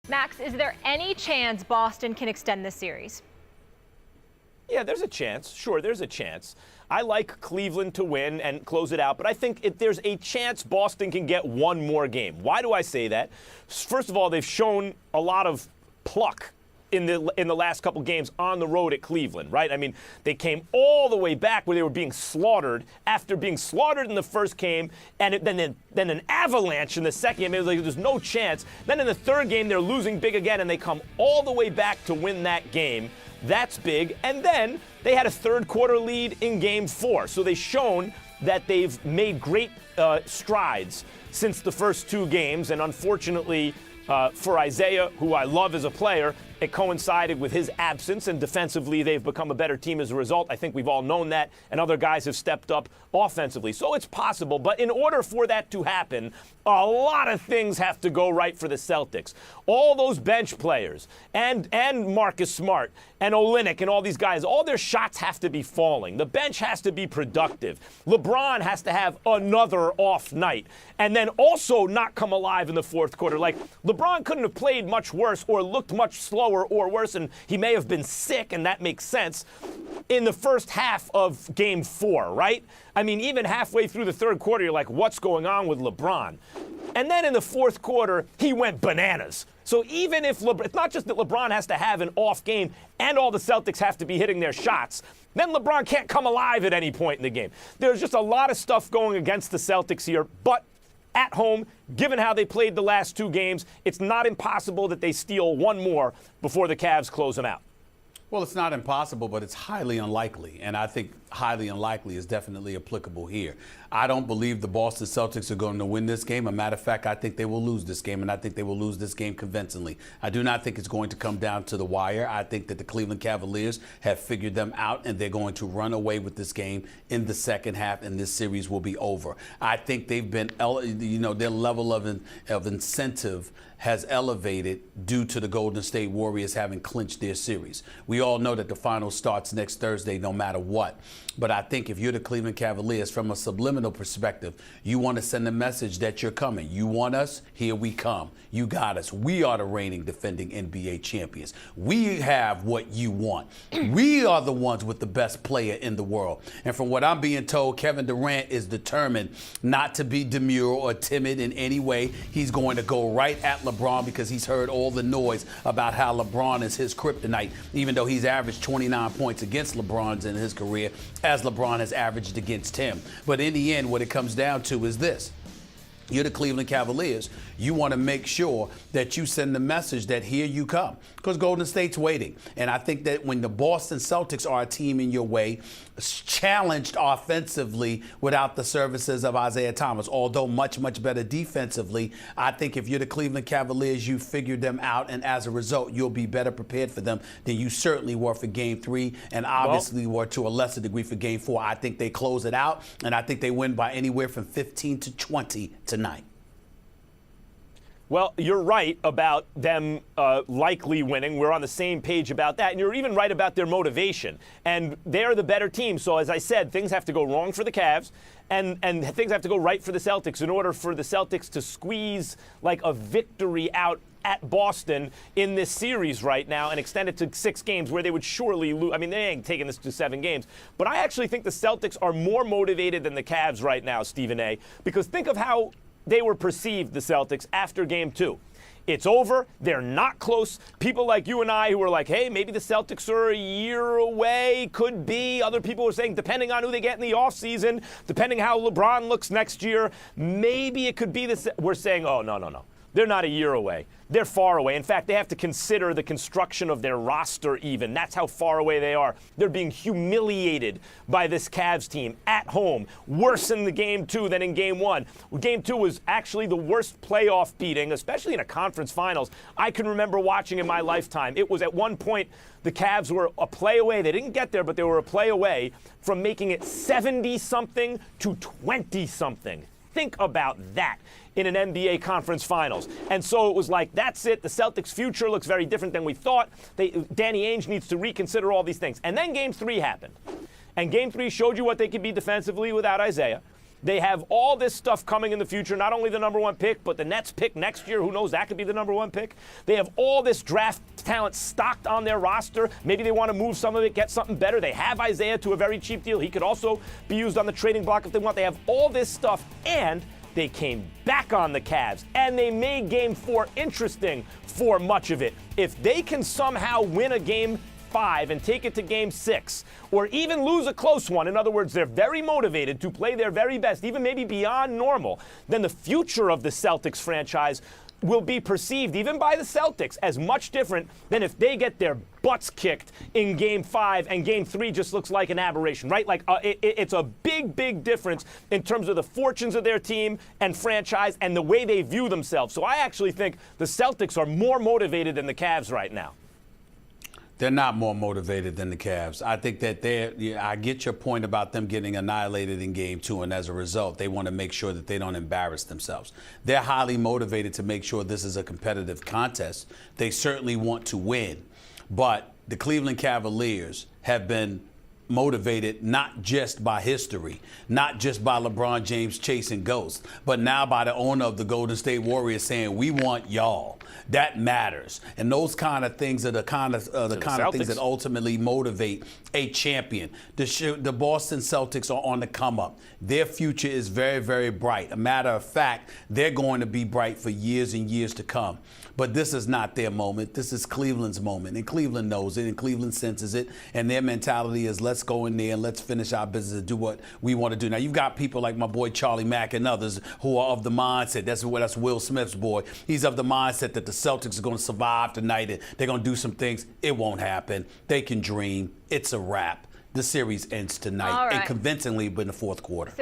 Max, is there any chance Boston can extend this series? Yeah, there's a chance. Sure, there's a chance. I like Cleveland to win and close it out, but I think there's a chance Boston can get one more game. Why do I say that? First of all, they've shown a lot of pluck in the last couple games on the road at Cleveland, right? I mean, they came all the way back where they were being slaughtered after being slaughtered in the first game, and then an avalanche in the second game. It was like there's no chance. Then in the third game, they're losing big again, and they come all the way back to win that game. That's big. And then they had a third quarter lead in game 4. So they've shown that they've made great strides since the first 2 games. And unfortunately for Isaiah, who I love as a player, it coincided with his absence, and defensively they've become a better team as a result. I think we've all known that, and other guys have stepped up offensively. So it's possible, but in order for that to happen, a lot of things have to go right for the Celtics. All those bench players and Marcus Smart and Olynyk and all these guys, all their shots have to be falling. The bench has to be productive. LeBron has to have another off night and then also not come alive in the fourth quarter. Like, LeBron couldn't have played much worse or looked much slower or worse, and he may have been sick, and that makes sense, in the first half of game 4, right? I mean, even halfway through the third quarter, you're like, what's going on with LeBron? And then in the fourth quarter, he went bananas. So even if it's not just that LeBron has to have an off game and all the Celtics have to be hitting their shots, then LeBron can't come alive at any point in the game. There's just a lot of stuff going against the Celtics here, but at home, given how they played the last 2 games, it's not impossible that they steal one more before the Cavs close them out. Well, it's not impossible, but it's highly unlikely. And I think highly unlikely is definitely applicable here. I don't believe the Boston Celtics are going to win this game. As a matter of fact, I think they will lose this game, and I think they will lose this game convincingly. I do not think it's going to come down to the wire. I think that the Cleveland Cavaliers have figured them out, and they're going to run away with this game in the second half, and this series will be over. I think they've been, their level of incentive has elevated due to the Golden State Warriors having clinched their series. We all know that the final starts next Thursday no matter what. But I think if you're the Cleveland Cavaliers, from a subliminal perspective, you want to send a message that you're coming. You want us? Here we come. You got us. We are the reigning defending NBA champions. We have what you want. We are the ones with the best player in the world. And from what I'm being told, Kevin Durant is determined not to be demure or timid in any way. He's going to go right at LeBron because he's heard all the noise about how LeBron is his kryptonite, even though he's averaged 29 points against LeBron's in his career, as LeBron has averaged against him. But in the end, what it comes down to is this. You're the Cleveland Cavaliers. You want to make sure that you send the message that here you come, because Golden State's waiting. And I think that when the Boston Celtics are a team in your way, challenged offensively without the services of Isaiah Thomas, although much, much better defensively, I think if you're the Cleveland Cavaliers, you figured them out, and as a result, you'll be better prepared for them than you certainly were for Game 3, and obviously were to a lesser degree for Game 4. I think they close it out, and I think they win by anywhere from 15 to 20 tonight. Well, you're right about them likely winning. We're on the same page about that. And you're even right about their motivation. And they're the better team. So, as I said, things have to go wrong for the Cavs, and things have to go right for the Celtics in order for the Celtics to squeeze like a victory out at Boston in this series right now and extend it to 6 games where they would surely lose. I mean, they ain't taking this to 7 games. But I actually think the Celtics are more motivated than the Cavs right now, Stephen A., because think of how they were perceived, the Celtics, after Game 2. It's over. They're not close. People like you and I who were like, hey, maybe the Celtics are a year away, could be. Other people were saying, depending on who they get in the offseason, depending how LeBron looks next year, maybe it could be this. We're saying, oh, no. They're not a year away. They're far away. In fact, they have to consider the construction of their roster even. That's how far away they are. They're being humiliated by this Cavs team at home. Worse in the Game 2 than in Game 1. Game 2 was actually the worst playoff beating, especially in a conference finals, I can remember watching in my lifetime. It was at one point the Cavs were a play away. They didn't get there, but they were a play away from making it 70-something to 20-something. Think about that in an NBA conference finals. And so it was like, that's it. The Celtics' future looks very different than we thought. Danny Ainge needs to reconsider all these things. And then Game 3 happened. And Game 3 showed you what they could be defensively without Isaiah. They have all this stuff coming in the future, not only the number 1 pick, but the Nets pick next year. Who knows? That could be the number 1 pick. They have all this draft talent stocked on their roster. Maybe they want to move some of it, get something better. They have Isaiah to a very cheap deal. He could also be used on the trading block if they want. They have all this stuff, and they came back on the Cavs, and they made Game 4 interesting for much of it. If they can somehow win a Game 5 and take it to Game 6, or even lose a close one, in other words, they're very motivated to play their very best, even maybe beyond normal, then the future of the Celtics franchise will be perceived, even by the Celtics, as much different than if they get their butts kicked in Game 5 and Game 3 just looks like an aberration, right? Like, it's a big, big difference in terms of the fortunes of their team and franchise and the way they view themselves. So I actually think the Celtics are more motivated than the Cavs right now. They're not more motivated than the Cavs. I think that I get your point about them getting annihilated in Game 2, and as a result, they want to make sure that they don't embarrass themselves. They're highly motivated to make sure this is a competitive contest. They certainly want to win, but the Cleveland Cavaliers have been motivated not just by history, not just by LeBron James chasing ghosts, but now by the owner of the Golden State Warriors saying, we want y'all. That matters. And those kind of things are the kind of things that ultimately motivate a champion. The Boston Celtics are on the come up. Their future is very, very bright. A matter of fact, they're going to be bright for years and years to come. But this is not their moment. This is Cleveland's moment. And Cleveland knows it, and Cleveland senses it. And their mentality is, let's go in there and let's finish our business and do what we want to do. Now, you've got people like my boy Charlie Mack and others who are of the mindset. That's Will Smith's boy. He's of the mindset that the Celtics are going to survive tonight and they're going to do some things. It won't happen. They can dream. It's a wrap. The series ends tonight, and convincingly, but in the fourth quarter.